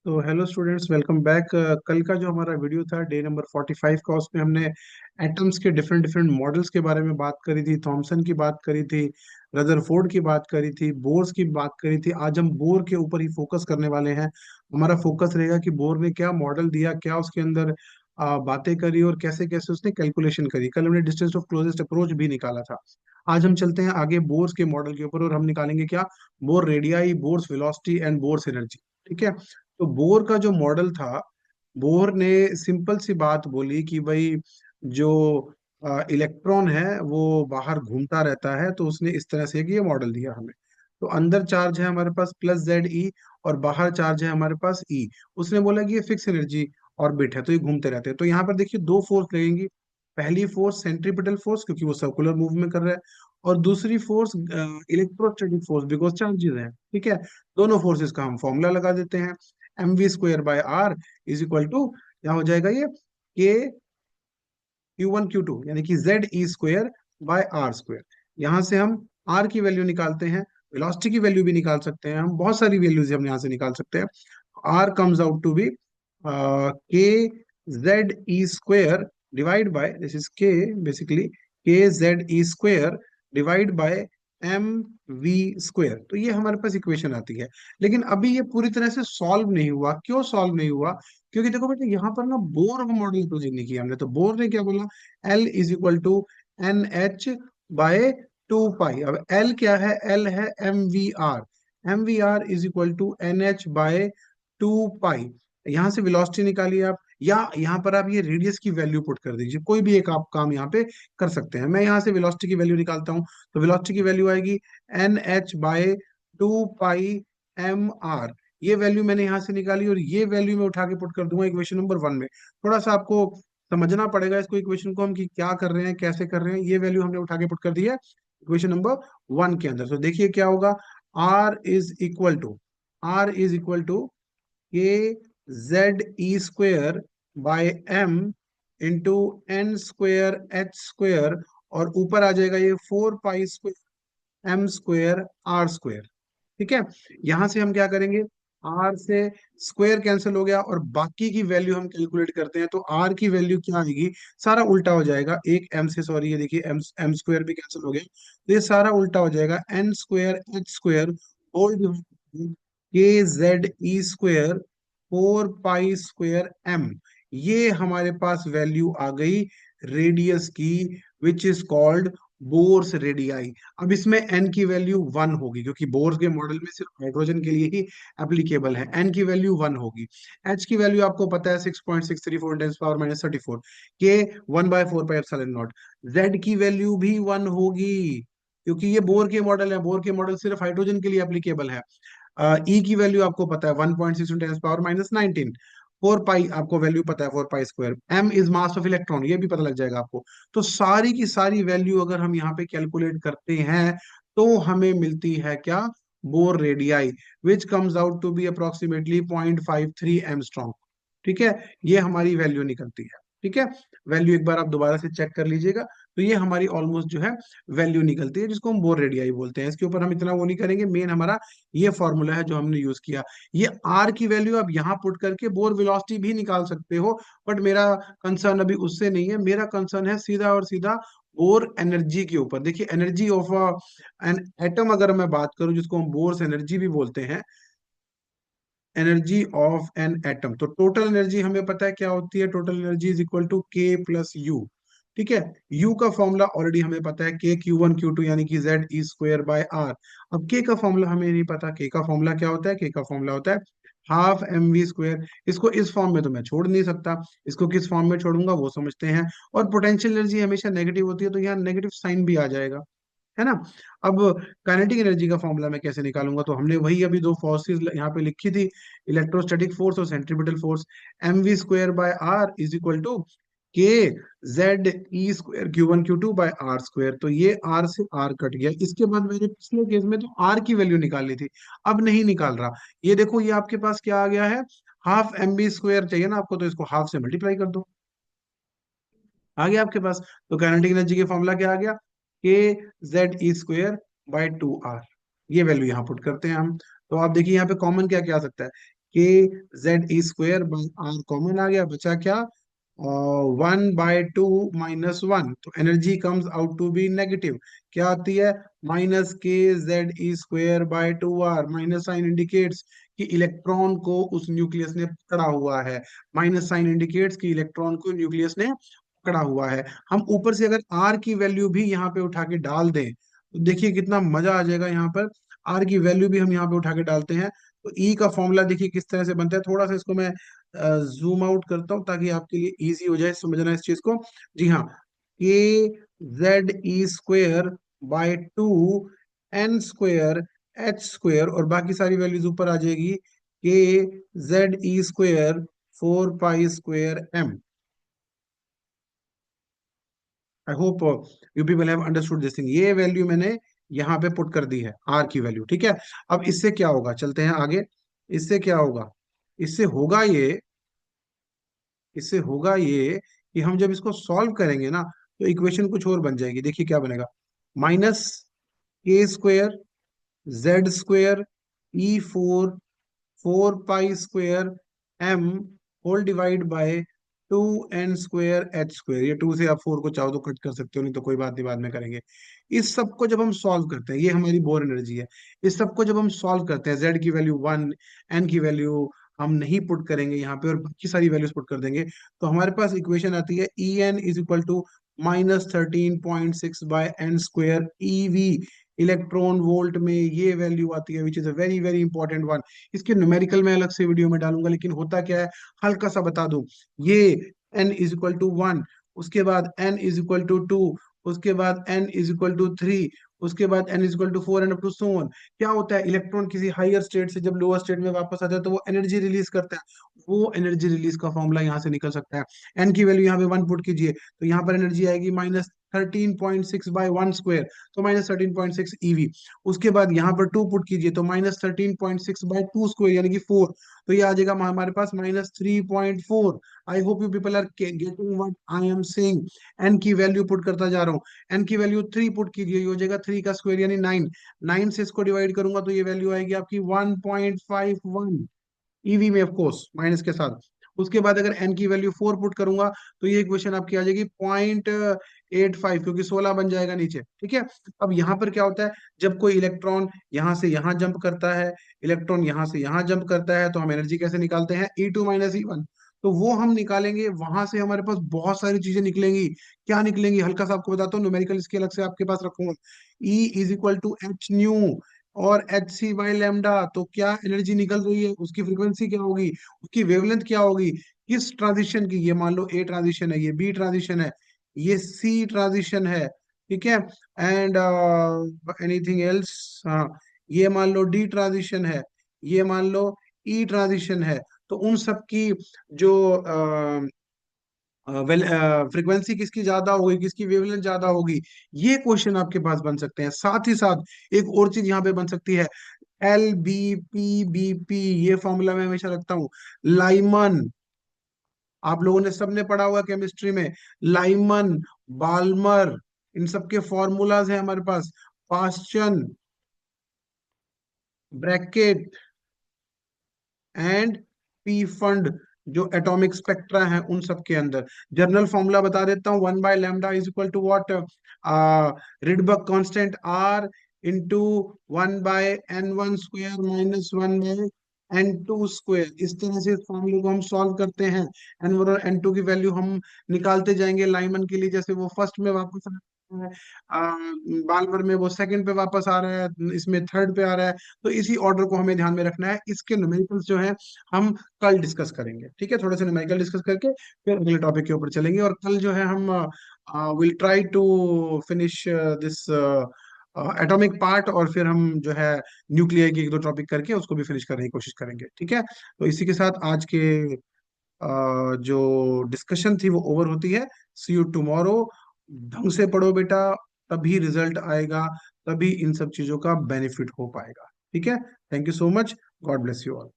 तो hello students, welcome back. कल का जो हमारा वीडियो था डे नंबर 45 का, उसमें हमने एटम्स के डिफरेंट डिफरेंट मॉडल्स के बारे में बात करी थी। थॉमसन की बात करी थी, रदरफोर्ड की बात करी थी, बोर्स की बात करी थी। आज हम बोर के ऊपर ही फोकस करने वाले हैं। हमारा फोकस रहेगा कि बोर ने क्या मॉडल दिया, क्या उसके अंदर बातें करी और कैसे कैसे उसने कैलकुलेशन करी। कल हमने डिस्टेंस ऑफ क्लोजेस्ट अप्रोच भी निकाला था। आज हम चलते हैं आगे बोर्स के मॉडल के ऊपर और हम निकालेंगे क्या, Bohr radii, Bohr's velocity and Bohr's energy. ठीक है। तो बोर का जो मॉडल था, बोर ने सिंपल सी बात बोली कि भाई जो इलेक्ट्रॉन है वो बाहर घूमता रहता है, तो उसने इस तरह से कि ये मॉडल दिया हमें। तो अंदर चार्ज है हमारे पास प्लस जेड ई और बाहर चार्ज है हमारे पास ई। उसने बोला कि ये फिक्स एनर्जी ऑर्बिट है, तो ये घूमते रहते हैं। तो यहाँ पर देखिए दो फोर्स लगेंगी। पहली फोर्स सेंट्रीपिटल फोर्स, क्योंकि वो सर्कुलर मूव में कर रहा है, और दूसरी force electrostatic force, because charges है। ठीक है। दोनों फोर्सेस का हम फॉर्मूला लगा देते हैं। mv² by r is equal to क्या हो जाएगा, ये के Q1 Q2 यानी कि ZE² बाय r²। यहां से हम r की वैल्यू निकालते हैं, वेलोसिटी की वैल्यू भी निकाल सकते हैं, हम बहुत सारी वैल्यूज हम यहाँ से निकाल सकते हैं। r comes out to be KZE² divide by, this is k basically, KZE² divide by mv²। तो ये हमारे पास इक्वेशन आती है। लेकिन अभी ये पूरी तरह से सॉल्व नहीं हुआ। क्यों सॉल्व नहीं हुआ? क्योंकि देखो बेटा, यहाँ पर ना बोर मॉडल प्रोजेक्ट नहीं किया हमने। तो बोर ने क्या बोला, L is equal to NH/2 pi. अब L क्या है? L है MVR। MVR is equal to NH/2 pi. यहाँ से वेलोसिटी निकालिए आप, या यहाँ पर आप ये रेडियस की वैल्यू पुट कर दीजिए। कोई भी एक आप काम यहाँ पे कर सकते हैं। मैं यहाँ से वेलोसिटी की वैल्यू निकालता हूँ। तो वेलोसिटी की वैल्यू आएगी NH/2 पाई mr। ये वैल्यू मैंने यहाँ से निकाली और ये वैल्यू मैं उठा के पुट कर दूंगा इक्वेशन नंबर 1 में। थोड़ा सा आपको समझना पड़ेगा इसको, इक्वेशन को हम कि क्या कर रहे हैं, कैसे कर रहे हैं। ये वैल्यू हमने उठा के पुट कर दी है इक्वेशन नंबर 1 के अंदर। तो देखिए क्या होगा, R is equal to KZE² by m into n² H²। और ऊपर आ जाएगा ये 4 पाई² m² r²। ठीक है। यहां से हम क्या करेंगे, आर से स्क्वायर कैंसिल हो गया और बाकी की वैल्यू हम कैलकुलेट करते हैं। तो आर की वैल्यू क्या आएगी, सारा उल्टा हो जाएगा। एक एम से, सॉरी, ये देखिए m² भी कैंसिल हो गया, तो ये सारा उल्टा हो जाएगा। n² H² whole KZE² 4 pi m। ये हमारे पास वैल्यू आ गई रेडियस की, which is called Bohr's radii. अब इसमें n की वैल्यू 1 होगी, क्योंकि बोर्स के मॉडल में सिर्फ हाइड्रोजन के लिए ही एप्लीकेबल है। n की वैल्यू 1 होगी। h की वैल्यू आपको पता है 6.634 × 10⁻⁻⁴ के 1/4 पाई एप्सिलॉन नॉट। z की वैल्यू भी 1 होगी, क्योंकि ये बोर के मॉडल है। बोर के मॉडल सिर्फ हाइड्रोजन के लिए एप्लीकेबल है। ई की वैल्यू आपको पता है 1.6 × 10⁻⁻19। 4 पाई आपको वैल्यू पता है, 4 pi. m is mass of electron, ये भी पता लग जाएगा आपको। तो सारी की सारी वैल्यू अगर हम यहाँ पे कैलकुलेट करते हैं, तो हमें मिलती है क्या, Bohr radii, which comes out to be approximately 0.53 angstrom. ठीक है। ये हमारी वैल्यू निकलती है। ठीक है। वैल्यू एक बार आप दोबारा से चेक कर लीजिएगा। तो ये हमारी ऑलमोस्ट जो है वैल्यू निकलती है, जिसको हम बोर रेडियाई बोलते हैं। इसके ऊपर हम इतना वो नहीं करेंगे, मेन हमारा ये फॉर्मूला है जो हमने यूज किया। ये आर की वैल्यू आप यहाँ पुट करके बोर वेलोसिटी भी निकाल सकते हो, बट मेरा कंसर्न अभी उससे नहीं है। मेरा कंसर्न है सीधा और सीधा बोर एनर्जी के ऊपर। देखिए एनर्जी ऑफ एन एटम अगर मैं बात करूं, जिसको हम बोर्स एनर्जी भी बोलते हैं, एनर्जी ऑफ एन एटम, तो टोटल एनर्जी हमें पता है क्या होती है। Total energy is equal to K+U। ठीक है। U का फॉर्मूला ऑलरेडी हमें पता है, KQ1 Q2 यानी कि ZE²/r। अब K का फॉर्मूला हमें नहीं पता। K का फॉर्मूला क्या होता है? K का फॉर्मूला होता है हाफ mv²। इसको इस फॉर्म में तो मैं छोड़ नहीं सकता, इसको किस फॉर्म में छोड़ूंगा वो समझते हैं। और पोटेंशियल एनर्जी हमेशा नेगेटिव होती है, तो यहाँ नेगेटिव साइन भी आ जाएगा, है ना। अब काइनेटिक एनर्जी का फॉर्मूला मैं कैसे निकालूंगा? तो हमने वही अभी दो फोर्सेस यहाँ पे लिखी थी, इलेक्ट्रोस्टैटिक फोर्स और centripetal force. mv²/r is equal to KZE²Q1 Q2/r²। तो ये r से r कट गया। इसके बाद मैंने पिछले केस में तो r की वैल्यू निकालनी थी, अब नहीं निकाल रहा। ये देखो, ये आपके पास क्या आ गया है, हाफ mv² चाहिए ना आपको, तो इसको हाफ से मल्टीप्लाई कर दो, आ गया आपके पास। तो काइनेटिक एनर्जी के फॉर्मूला क्या आ गया, KZE²/2r। ये वैल्यू यहाँ पुट करते हैं हम। तो आप देखिए यहाँ पे कॉमन क्या क्या आ सकता है, K Z E square by R common आ गया, बचा क्या, 1/2 - 1, तो energy comes out to be negative, क्या आती है, -kZe²/2r, माइनस साइन इंडिकेट्स कि इलेक्ट्रॉन को उस न्यूक्लियस ने पकड़ा हुआ है, माइनस साइन इंडिकेट्स कि इलेक्ट्रॉन को न्यूक्लियस ने पकड़ा हुआ है। हम ऊपर से अगर आर की वैल्यू भी यहाँ पे उठा के डाल दें तो देखिए कितना मजा आ जाएगा। यहाँ पर आर की वैल्यू भी हम यहाँ पे उठा के डालते हैं तो ई का फॉर्मूला देखिए किस तरह से बनता है। थोड़ा सा इसको मैं जूम आउट करता हूँ ताकि आपके लिए इजी हो जाए समझना इस चीज को। जी हाँ, के Z E square by 2 n² h² और बाकी सारी वैल्यूज ऊपर आ जाएगी, के Z E square 4 pi m। I hope you people have understood this thing. ये वैल्यू मैंने यहाँ पे पुट कर दी है, आर की वैल्यू, ठीक है। अब इससे क्या होगा, चलते हैं आगे। इससे क्या होगा, इससे होगा ये, इससे होगा ये कि हम जब इसको सॉल्व करेंगे ना तो इक्वेशन कुछ और बन जाएगी। देखिए क्या बनेगा, -k² Z² E4 4 pi m whole divide by 2n² h²। ये 2 से आप 4 को चाहो तो कट कर सकते हो, नहीं तो कोई बात नहीं, बाद में करेंगे। इस सब को जब हम सॉल्व करते हैं, ये हमारी बोर एनर्जी है, इस सब को जब हम सॉल्व करते हैं, z की वैल्यू 1, n की वैल्यू हम नहीं पुट करेंगे यहाँ पे और बाकी सारी वैल्यूज पुट कर देंगे, तो हमारे पास इक्वेशन आती है En = -13.6/n²eV। इलेक्ट्रॉन वोल्ट में ये वैल्यू आती है, which is a very very important one. इसके न्यूमेरिकल में अलग से वीडियो में डालूंगा, लेकिन होता क्या है, हल्का सा बता दूं। ये n = 1, उसके बाद n = 2, उसके बाद n = 3, उसके बाद n = 4 and up to so on. क्या होता है, इलेक्ट्रॉन किसी हायर स्टेट से जब लोअर स्टेट में वापस आता है तो वो एनर्जी रिलीज करता है। वो एनर्जी रिलीज का फॉर्मूला यहाँ से निकल सकता है। एन की वैल्यू यहाँ पे 1 पुट कीजिए तो यहाँ पर एनर्जी आएगी -13.6/1², तो -13.6 eV। उसके बाद यहाँ पर 2 पुट कीजिए तो -13.6/2² यानी कि 4, तो ये आ जाएगा हमारे पास -3.4। I hope you people are getting what I am saying. N की वैल्यू पुट करता जा रहा हूँ, एन की वैल्यू 3 पुट कीजिए, ये हो जाएगा 3 का स्क्वायर यानी 9। 9 से इसको डिवाइड करूंगा तो ये वैल्यू आएगी आपकी 1.51 ईवी में, ऑफ कोर्स माइनस के साथ। उसके बाद अगर एन की वैल्यू 4 पुट करूंगा तो ये इक्वेशन आपकी आ जाएगी 0.85, क्योंकि 16 बन जाएगा नीचे, ठीक है। अब यहाँ पर क्या होता है, जब कोई इलेक्ट्रॉन यहाँ से यहाँ जंप करता है, इलेक्ट्रॉन यहाँ से यहाँ जंप करता है, तो हम एनर्जी कैसे निकालते हैं, E2 - E1। तो वो हम निकालेंगे, वहां से हमारे पास बहुत सारी चीजें निकलेंगी। क्या निकलेंगी, हल्का सा आपको बताता हूँ, न्यूमेरिकल इसके अलग से आपके पास रखूंगा। E = H न्यू और hc/λ, तो क्या एनर्जी निकल रही है, उसकी फ्रीक्वेंसी क्या होगी, उसकी वेवलेंथ क्या होगी, किस ट्रांजिशन की, ये मान लो ए ट्रांजिशन है, ये बी ट्रांजिशन है, ये सी ट्रांजिशन है, ठीक है। एंड एनीथिंग एल्स, हाँ, ये मान लो डी ट्रांजिशन है, ये मान लो ई ट्रांजिशन है। तो उन सब की जो फ्रीक्वेंसी किसकी ज्यादा होगी, किसकी वेवलेंथ ज्यादा होगी, ये क्वेश्चन आपके पास बन सकते हैं। साथ ही साथ एक और चीज यहाँ पे बन सकती है, LBP BP, ये फॉर्मूला मैं हमेशा रखता हूँ। लाइमन, आप लोगों ने सबने पढ़ा हुआ केमिस्ट्री में, लाइमन, बाल्मर, इन सब के फॉर्मूलाज हैं हमारे पास। पास्चन, ब्रैकेट एंड पी फंड, जो एटॉमिक स्पेक्ट्रा है उन सब के अंदर। जनरल फॉर्मूला बता देता हूँ, 1/λ is equal to what, Rydberg constant R into 1/n1² -1/n2²। इस तरह से इस फॉर्मूले को हम सॉल्व करते हैं। n1 और n2 की वैल्यू हम निकालते जाएंगे। लाइमन के लिए जैसे वो फर्स्ट में वापस आ रहा है, बाल्मर में वो सेकंड पे वापस आ रहा है, इसमें थर्ड पे आ रहा है। तो इसी ऑर्डर को हमें ध्यान में रखना है। इसके न्यूमेरिकल्स जो है हम कल डिस्कस करेंगे, ठीक है। थोड़े से न्यूमेरिकल डिस्कस करके फिर अगले टॉपिक के ऊपर चलेंगे, और कल जो है हम will try to finish this atomic part, और फिर हम जो है न्यूक्लियर की 1-2 टॉपिक करके उसको भी फिनिश करने की कोशिश करेंगे, ठीक है। तो इसी के साथ आज के जो डिस्कशन थी वो ओवर होती है। सी यू टुमारो। ढंग से पढ़ो बेटा, तभी रिजल्ट आएगा, तभी इन सब चीजों का बेनिफिट हो पाएगा, ठीक है। Thank you so much. God bless you all.